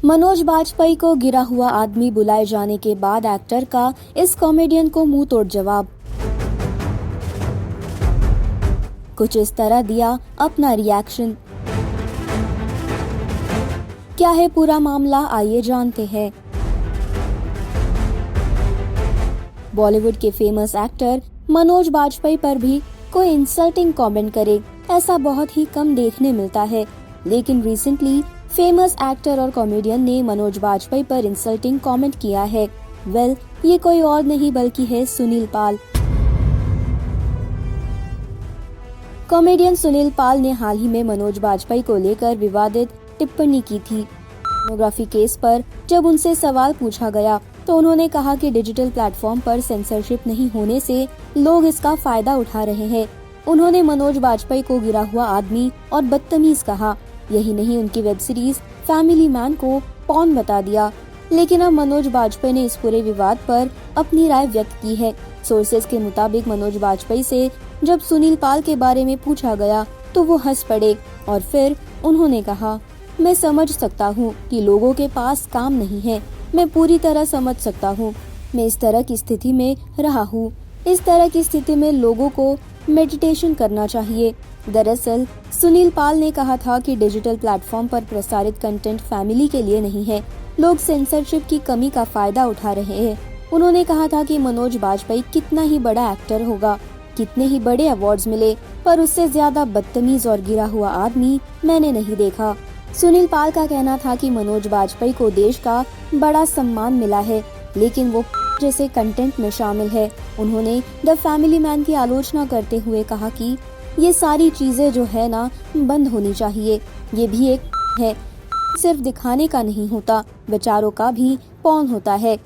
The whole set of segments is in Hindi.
मनोज बाजपेयी को गिरा हुआ आदमी बुलाए जाने के बाद एक्टर का इस कॉमेडियन को मुंह तोड़ जवाब। कुछ इस तरह दिया अपना रिएक्शन। क्या है पूरा मामला, आइए जानते हैं। बॉलीवुड के फेमस एक्टर मनोज बाजपेयी पर भी कोई इंसल्टिंग कमेंट करे, ऐसा बहुत ही कम देखने मिलता है। लेकिन रिसेंटली फेमस एक्टर और कॉमेडियन ने मनोज बाजपेयी पर इंसल्टिंग कमेंट किया है। ये कोई और नहीं बल्कि है सुनील पाल। कॉमेडियन सुनील पाल ने हाल ही में मनोज बाजपेयी को लेकर विवादित टिप्पणी की थी। पोर्नोग्राफी केस पर जब उनसे सवाल पूछा गया तो उन्होंने कहा कि डिजिटल प्लेटफॉर्म पर सेंसरशिप नहीं होने से लोग इसका फायदा उठा रहे हैं। उन्होंने मनोज बाजपेयी को गिरा हुआ आदमी और बदतमीज कहा। यही नहीं, उनकी वेब सीरीज फैमिली मैन को पॉर्न बता दिया। लेकिन अब मनोज बाजपेयी ने इस पूरे विवाद पर अपनी राय व्यक्त की है। सोर्सेज के मुताबिक मनोज बाजपेयी से जब सुनील पाल के बारे में पूछा गया तो वो हंस पड़े और फिर उन्होंने कहा, मैं समझ सकता हूँ कि लोगों के पास काम नहीं है, मैं पूरी तरह समझ सकता हूँ। मैं इस तरह की स्थिति में रहा हूँ। इस तरह की स्थिति में लोगों को मेडिटेशन करना चाहिए। दरअसल सुनील पाल ने कहा था कि डिजिटल प्लेटफॉर्म पर प्रसारित कंटेंट फैमिली के लिए नहीं है। लोग सेंसरशिप की कमी का फायदा उठा रहे हैं। उन्होंने कहा था कि मनोज बाजपेयी कितना ही बड़ा एक्टर होगा, कितने ही बड़े अवार्ड्स मिले, पर उससे ज्यादा बदतमीज और गिरा हुआ आदमी मैंने नहीं देखा। सुनील पाल का कहना था कि मनोज बाजपेयी को देश का बड़ा सम्मान मिला है, लेकिन वो जैसे कंटेंट में शामिल है। उन्होंने द फैमिली मैन की आलोचना करते हुए कहा कि ये सारी चीजें जो है ना बंद होनी चाहिए। ये भी एक है, सिर्फ दिखाने का नहीं होता, विचारों का भी पॉर्न होता है।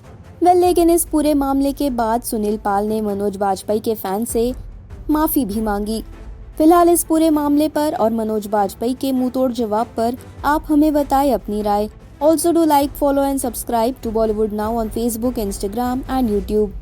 लेकिन इस पूरे मामले के बाद सुनील पाल ने मनोज बाजपेयी के फैन से माफी भी मांगी। फिलहाल इस पूरे मामले पर और मनोज बाजपेयी के मुंहतोड़ जवाब पर आप हमें बताएं अपनी राय। Also do like, follow and subscribe to Bollywood Now on Facebook, Instagram and YouTube.